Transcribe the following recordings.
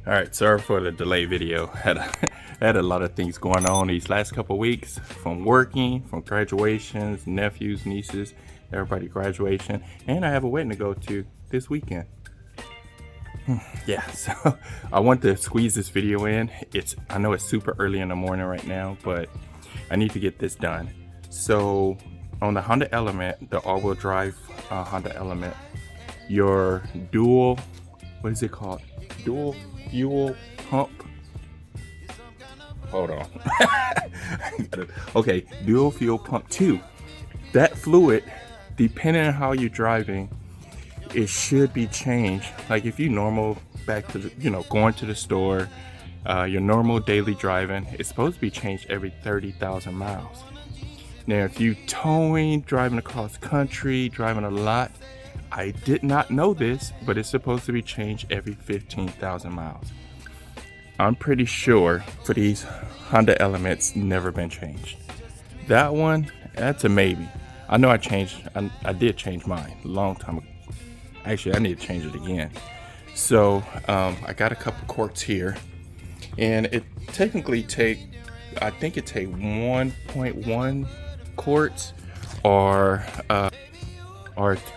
All right, sorry for the delay video. Had a lot of things going on these last couple weeks, from working, from graduations, nephews, nieces, everybody graduation, and I have a wedding to go to this weekend. Yeah, so I want to squeeze this video in. I know it's super early in the morning right now, but I need to get this done. So on the Honda Element, the all-wheel drive Honda Element, your dual, what is it called? Dual fuel pump. Hold on. Okay, dual fuel pump 2. That fluid, depending on how you're driving, it should be changed. Like if you normal back to the, going to the store, your normal daily driving, it's supposed to be changed every 30,000 miles. Now, if you towing, driving across country, driving a lot, I did not know this, but it's supposed to be changed every 15,000 miles. I'm pretty sure for these Honda Elements, never been changed. That one, that's a maybe. I know I did change mine a long time ago. Actually, I need to change it again. So I got a couple quarts here, and it technically I think it take 1.1 quarts or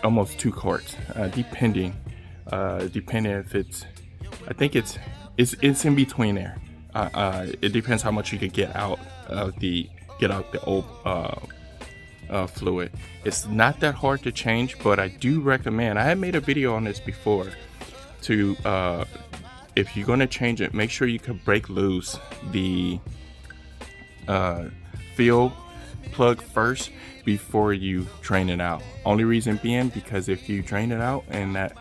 almost 2 quarts, depending if it's, I think it's in between there. It depends how much you could get out the old fluid. It's not that hard to change, but I do recommend, I had made a video on this before, to if you're going to change it, make sure you can break loose the fuel plug first before you drain it out. Only reason being because if you drain it out and that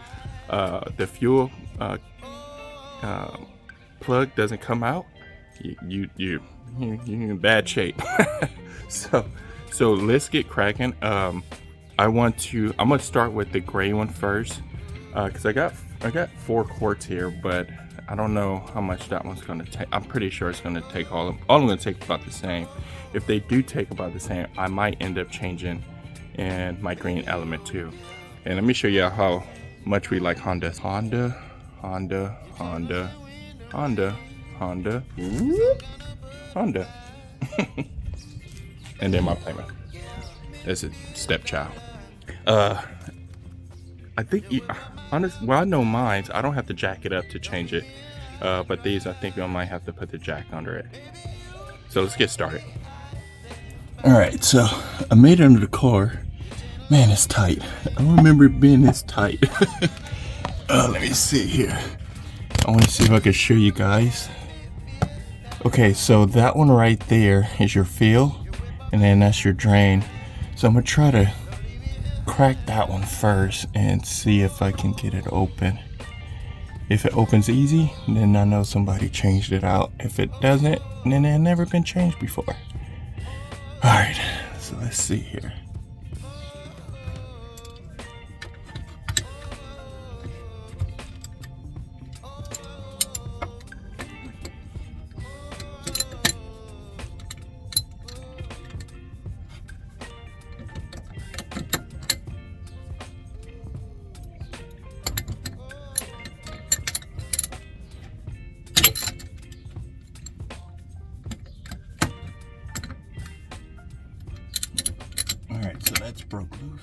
the fuel plug doesn't come out, you're in bad shape. So let's get cracking. I'm gonna start with the gray one first, because I got 4 quarts here, but I don't know how much that one's gonna take. I'm pretty sure it's gonna take all of them gonna take about the same. If they do take about the same, I might end up changing in my green Element too. And let me show you how much we like Honda. Honda. And then my playmat. That's a stepchild. I think, I know mine, I don't have to jack it up to change it. But these, I think I might have to put the jack under it. So let's get started. Alright, so I made it under the car. Man, it's tight. I don't remember it being this tight. Let me see here. I want to see if I can show you guys. Okay, so that one right there is your fill, and then that's your drain. So I'm gonna try to crack that one first and see if I can get it open. If it opens easy, then I know somebody changed it out. If it doesn't, then it had never been changed before. Alright, so let's see here. Alright, so that's broke loose.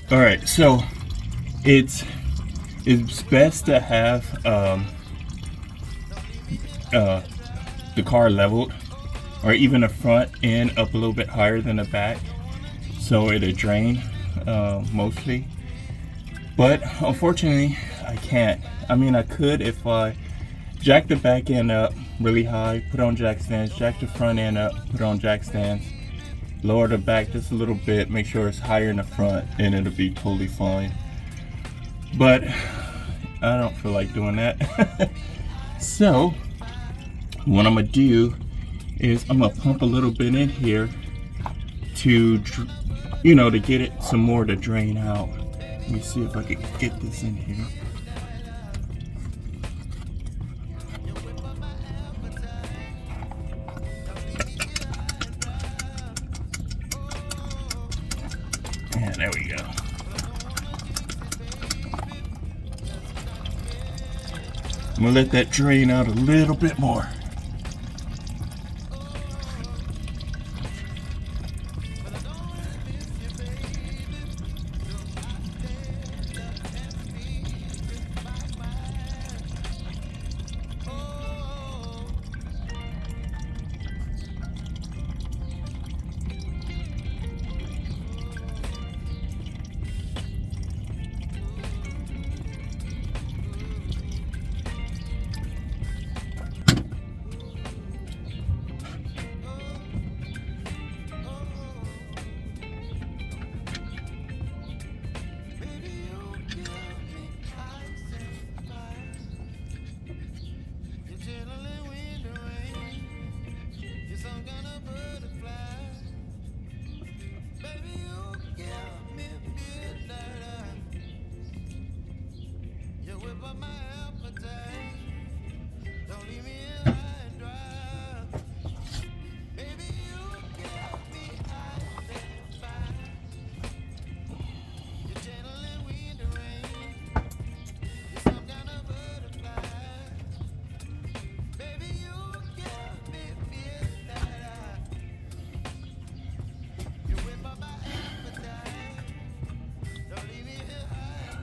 All right, so it's best to have the car leveled, or even the front end up a little bit higher than the back, so it'll drain mostly. But unfortunately, I can't. I mean, I could if I jack the back end up really high, put on jack stands, jack the front end up, put on jack stands, lower the back just a little bit, make sure it's higher in the front, and it'll be totally fine. But I don't feel like doing that. So what I'm gonna do is I'm gonna pump a little bit in here to, you know, to get it some more to drain out. Let me see if I can get this in here. And there we go. I'm gonna let that drain out a little bit more.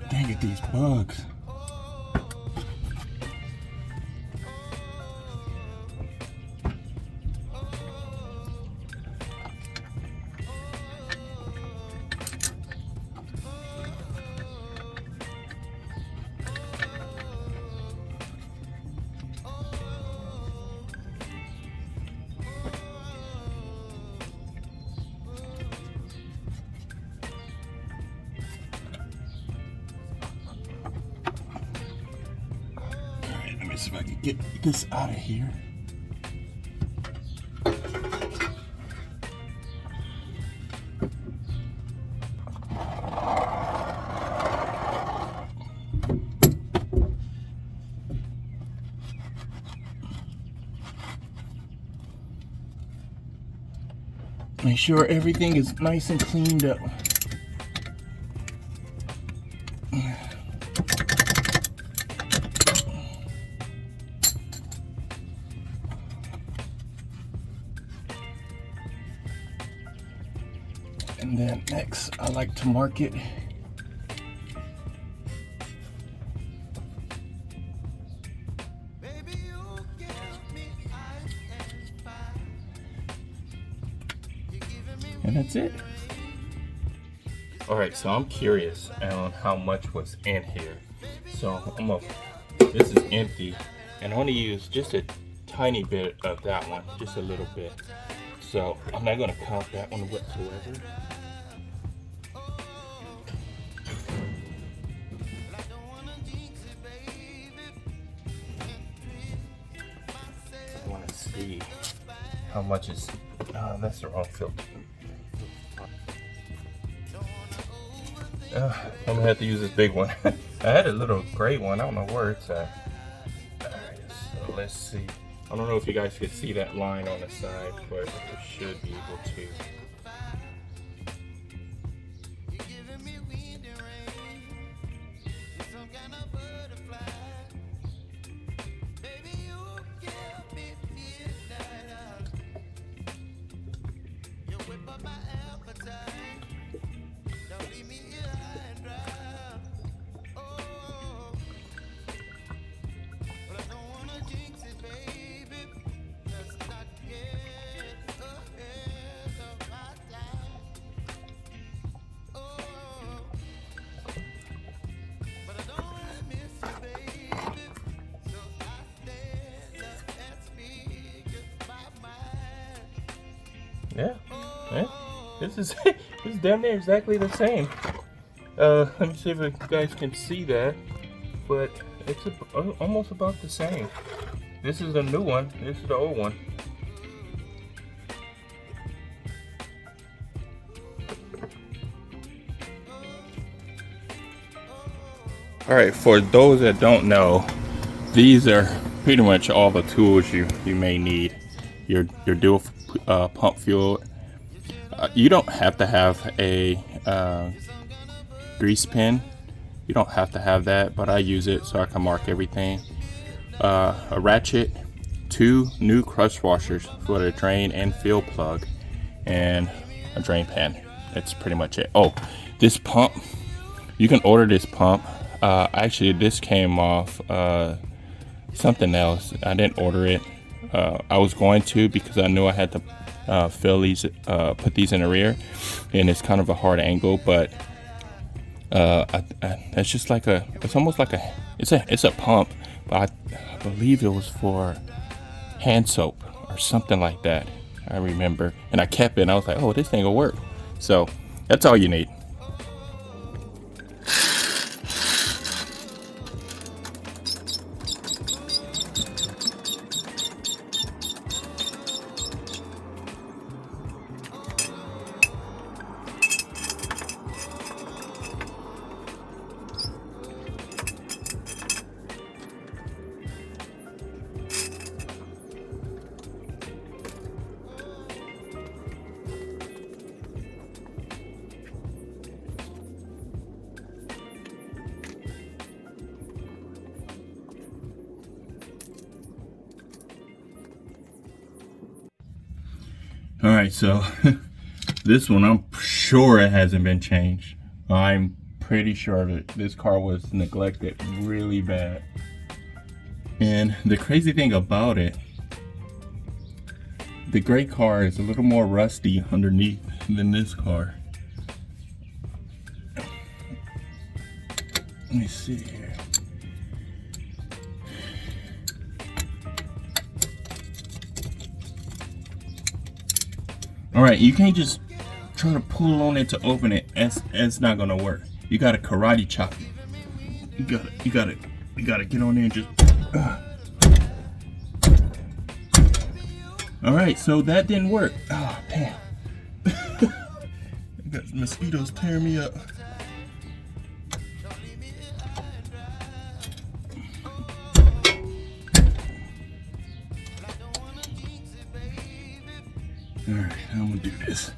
Dang it, these bugs. See if I can get this out of here. Make sure everything is nice and cleaned up. And then next, I like to mark it. And that's it. All right, so I'm curious on how much was in here. So this is empty, and I only use just a tiny bit of that one, just a little bit. So I'm not gonna count that one whatsoever. I wanna see how much is, that's the wrong filter. I'm gonna have to use this big one. I had a little gray one, I don't know where it's at. Alright, so let's see. I don't know if you guys can see that line on the side, but you should be able to. This is this is damn near exactly the same. Let me see if you guys can see that, but it's almost about the same. This is the new one. This is the old one. All right, for those that don't know, these are pretty much all the tools you may need. Your dual pump fuel. You don't have to have a grease pen. You don't have to have that, but I use it so I can mark everything. A ratchet, 2 new crush washers for the drain and fill plug, and a drain pan. That's pretty much it. Oh, this pump, you can order this pump. Actually, this came off something else. I didn't order it. I was going to, because I knew I had to fill these, put these in the rear, and it's kind of a hard angle, but it's just like it's almost like it's a pump, but I believe it was for hand soap or something like that. I remember, and I kept it, and I was like, oh, this thing will work. So that's all you need. All right, so this one, I'm sure it hasn't been changed. I'm pretty sure that this car was neglected really bad. And the crazy thing about it, the gray car is a little more rusty underneath than this car. Let me see here. All right, you can't just try to pull on it to open it. It's not gonna work. You gotta karate chop it. You gotta get on there and just. All right, so that didn't work. Oh damn! I got mosquitoes tearing me up. Alright, I'm gonna do this.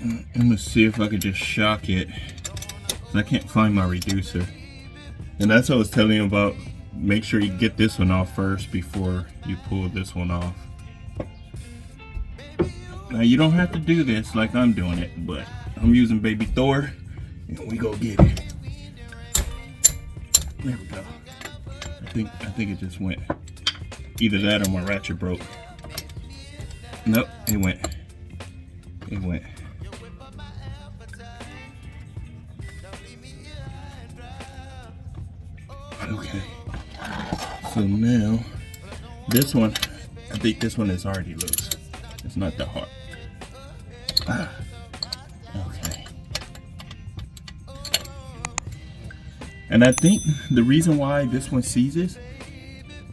I'm gonna see if I could just shock it, because I can't find my reducer. And that's what I was telling you about. Make sure you get this one off first before you pull this one off. Now you don't have to do this like I'm doing it, but I'm using Baby Thor, and we go get it. There we go. I think it just went. Either that or my ratchet broke. Nope, it went. It went. Okay. So now, this one, I think this one is already loose. It's not that hard. Ah. Okay. And I think the reason why this one seizes,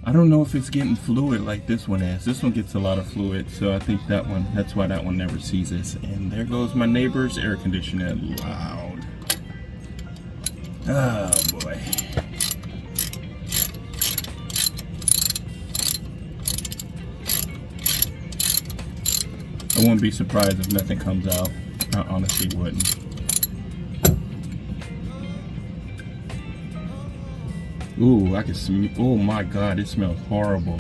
I don't know if it's getting fluid like this one is. This one gets a lot of fluid, so I think that's why that one never seizes. And there goes my neighbor's air conditioner loud. Oh boy. I wouldn't be surprised if nothing comes out. I honestly wouldn't. Ooh, I can smell. Oh my God, it smells horrible.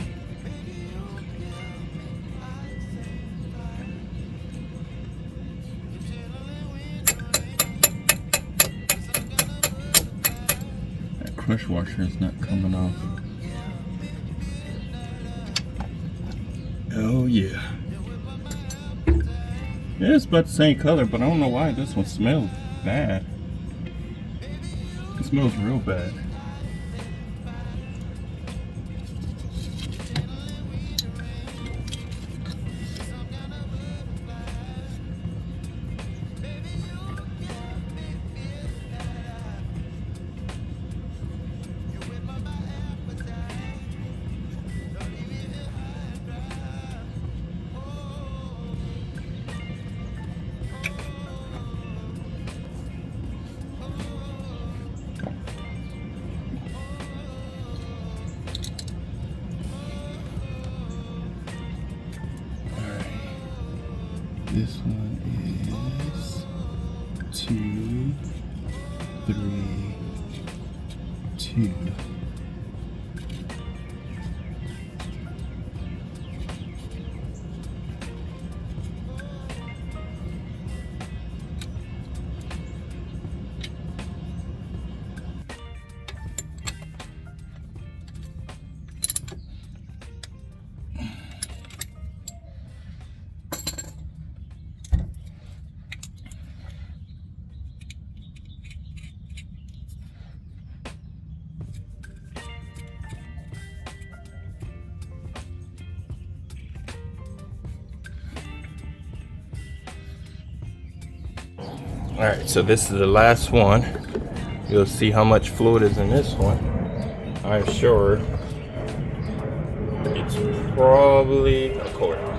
That crush washer is not coming off. Oh yeah. Yeah, it's about the same color, but I don't know why this one smells bad. It smells real bad. This one is 2, 3, 2. All right, so this is the last one. You'll see how much fluid is in this one. I'm sure it's probably a quarter.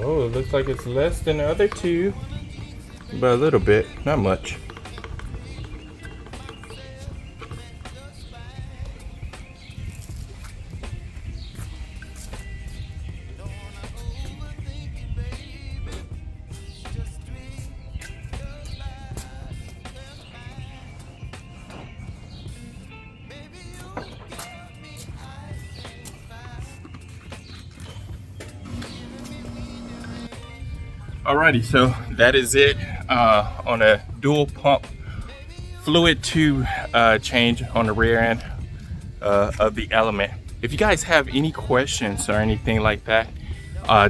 Oh, it looks like it's less than the other two, but a little bit, not much. Alrighty, so that is it on a dual pump fluid tube change on the rear end of the Element. If you guys have any questions or anything like that,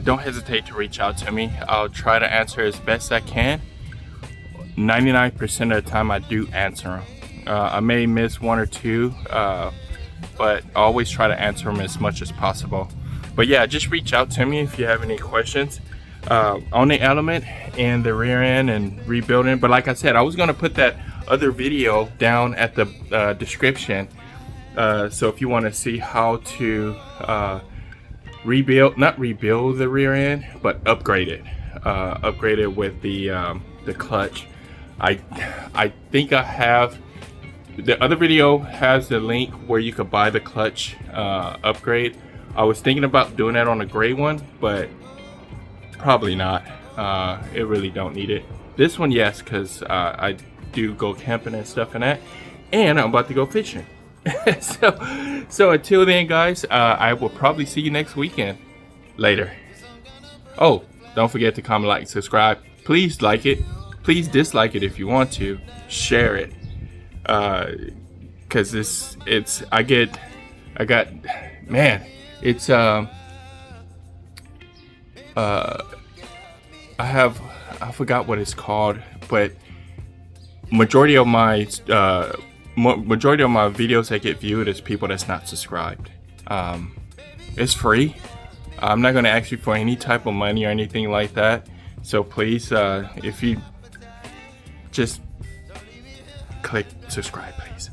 don't hesitate to reach out to me. I'll try to answer as best I can. 99% of the time I do answer them. I may miss one or two, but I always try to answer them as much as possible. But yeah, just reach out to me if you have any questions on the Element and the rear end and rebuilding. But like I said, I was going to put that other video down at the description, so if you want to see how to not rebuild the rear end, but upgrade it with the clutch. I think I have the other video has the link where you could buy the clutch upgrade. I was thinking about doing that on a gray one, but probably not. It really don't need it. This one, yes, because I do go camping and stuff and that, and I'm about to go fishing. so until then, guys, I will probably see you next weekend. Later. Oh, don't forget to comment, like, subscribe. Please like it. Please dislike it if you want to. Share it. Cause I forgot what it's called, but majority of my videos that get viewed is people that's not subscribed. It's free. I'm not gonna ask you for any type of money or anything like that. So please, if you just click subscribe, please.